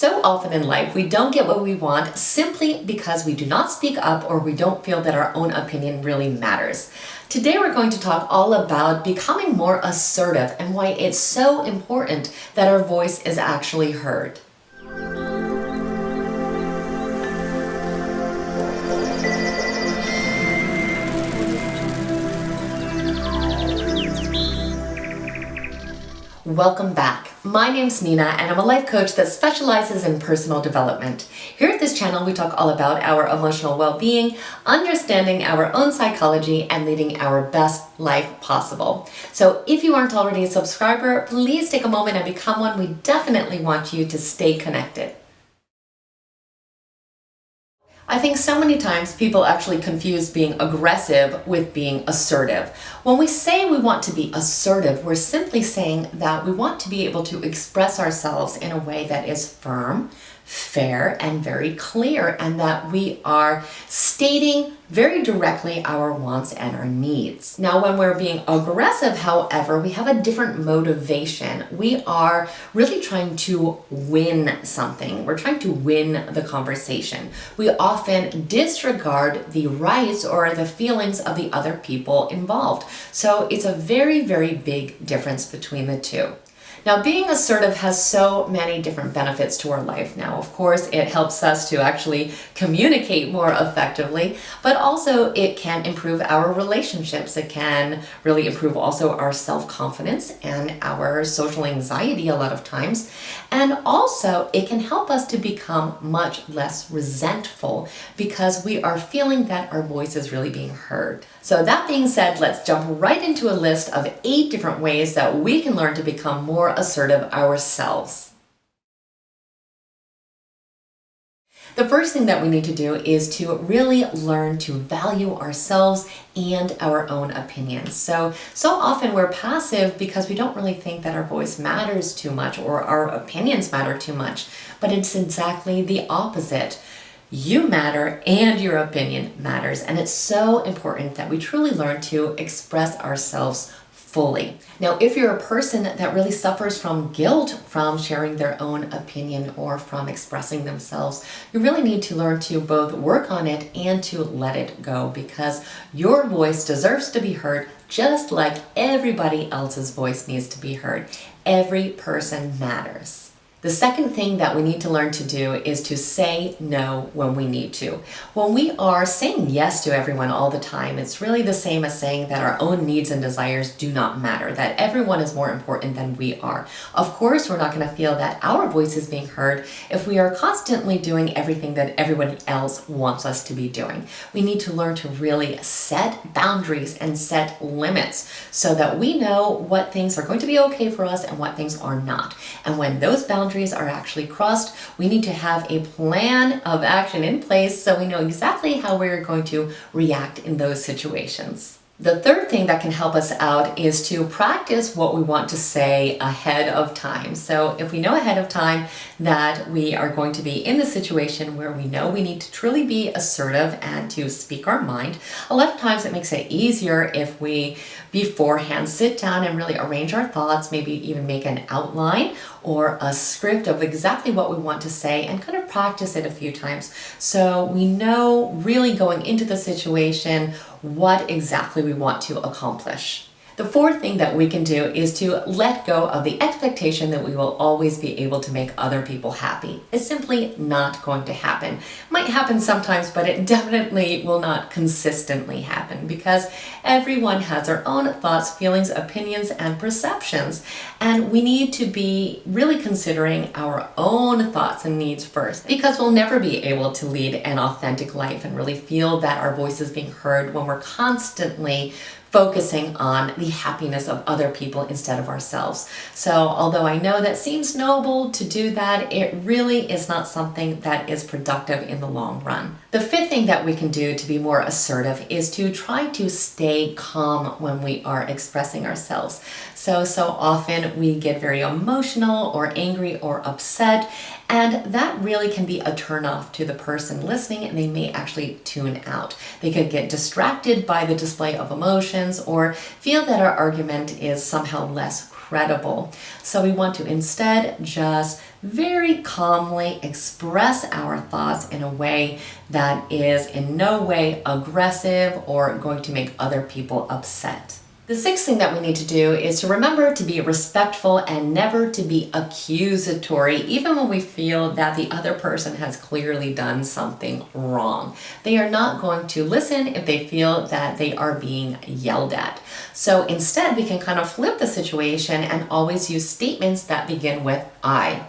So often in life, we don't get what we want simply because we do not speak up or we don't feel that our own opinion really matters. Today, we're going to talk all about becoming more assertive and why it's so important that our voice is actually heard. Welcome back. My name's Nina and I'm a life coach that specializes in personal development. Here at this channel, we talk all about our emotional well-being, understanding our own psychology, and leading our best life possible. So if you aren't already a subscriber, please take a moment and become one. We definitely want you to stay connected. I think so many times people actually confuse being aggressive with being assertive. When we say we want to be assertive, we're simply saying that we want to be able to express ourselves in a way that is firm, fair, and very clear, and that we are stating very directly our wants and our needs. Now, when we're being aggressive, however, we have a different motivation. We are really trying to win something. We're trying to win the conversation. We often disregard the rights or the feelings of the other people involved. So it's a very, very big difference between the two. Now, being assertive has so many different benefits to our life. Now, of course, it helps us to actually communicate more effectively, but also it can improve our relationships. It can really improve also our self-confidence and our social anxiety a lot of times. And also, it can help us to become much less resentful because we are feeling that our voice is really being heard. So that being said, let's jump right into a list of 8 different ways that we can learn to become more assertive ourselves. The first thing that we need to do is to really learn to value ourselves and our own opinions. So often we're passive because we don't really think that our voice matters too much or our opinions matter too much, but it's exactly the opposite. You matter and your opinion matters, and it's so important that we truly learn to express ourselves fully. Now, if you're a person that really suffers from guilt from sharing their own opinion or from expressing themselves, you really need to learn to both work on it and to let it go, because your voice deserves to be heard just like everybody else's voice needs to be heard. Every person matters. The second thing that we need to learn to do is to say no when we need to. When we are saying yes to everyone all the time, it's really the same as saying that our own needs and desires do not matter, that everyone is more important than we are. Of course, we're not going to feel that our voice is being heard if we are constantly doing everything that everyone else wants us to be doing. We need to learn to really set boundaries and set limits so that we know what things are going to be okay for us and what things are not. And when those boundaries are actually crossed, we need to have a plan of action in place so we know exactly how we're going to react in those situations. The third thing that can help us out is to practice what we want to say ahead of time. So if we know ahead of time that we are going to be in the situation where we know we need to truly be assertive and to speak our mind, a lot of times it makes it easier if we beforehand sit down and really arrange our thoughts, maybe even make an outline or a script of exactly what we want to say and kind of practice it a few times so we know really going into the situation what exactly we want to accomplish. The fourth thing that we can do is to let go of the expectation that we will always be able to make other people happy. It's simply not going to happen. It might happen sometimes, but it definitely will not consistently happen because everyone has their own thoughts, feelings, opinions, and perceptions. And we need to be really considering our own thoughts and needs first, because we'll never be able to lead an authentic life and really feel that our voice is being heard when we're constantly focusing on the happiness of other people instead of ourselves. So although I know that seems noble to do that, it really is not something that is productive in the long run. The fifth thing that we can do to be more assertive is to try to stay calm when we are expressing ourselves. So often we get very emotional or angry or upset, and that really can be a turnoff to the person listening, and they may actually tune out. They could get distracted by the display of emotions or feel that our argument is somehow less credible. So we want to instead just very calmly express our thoughts in a way that is in no way aggressive or going to make other people upset. The sixth thing that we need to do is to remember to be respectful and never to be accusatory, even when we feel that the other person has clearly done something wrong. They are not going to listen if they feel that they are being yelled at. So instead, we can kind of flip the situation and always use statements that begin with I.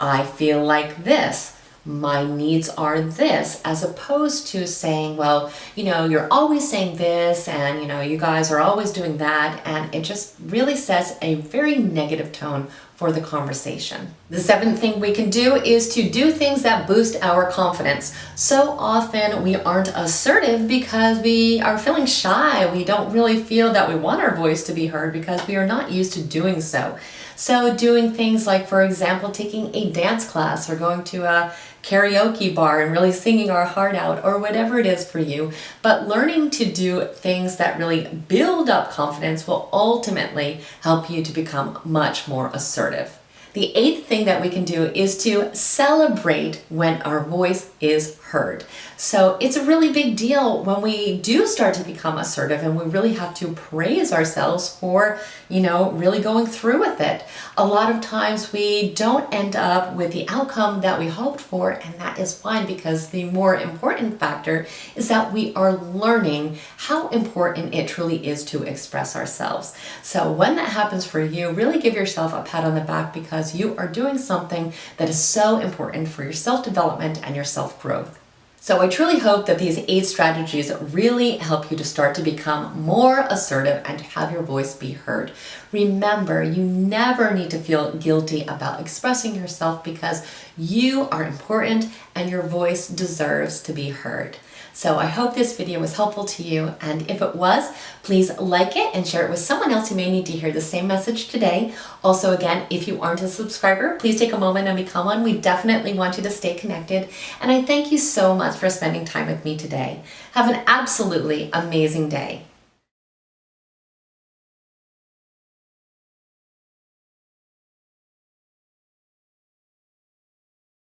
I feel like this. My needs are this, as opposed to saying, well, you're always saying this, and you guys are always doing that, and it just really sets a very negative tone for the conversation. The seventh thing we can do is to do things that boost our confidence. So often we aren't assertive because we are feeling shy. We don't really feel that we want our voice to be heard because we are not used to doing so. So doing things like, for example, taking a dance class or going to a karaoke bar and really singing our heart out, or whatever it is for you. But learning to do things that really build up confidence will ultimately help you to become much more assertive. The eighth thing that we can do is to celebrate when our voice is heard. So it's a really big deal when we do start to become assertive, and we really have to praise ourselves for, really going through with it. A lot of times we don't end up with the outcome that we hoped for, and that is fine, because the more important factor is that we are learning how important it truly is to express ourselves. So when that happens for you, really give yourself a pat on the back, because you are doing something that is so important for your self-development and your self-growth. So I truly hope that these 8 strategies really help you to start to become more assertive and have your voice be heard. Remember, you never need to feel guilty about expressing yourself, because you are important and your voice deserves to be heard. So I hope this video was helpful to you, and if it was, please like it and share it with someone else who may need to hear the same message today. Also, again, if you aren't a subscriber, please take a moment and become one. We definitely want you to stay connected, and I thank you so much for spending time with me today. Have an absolutely amazing day.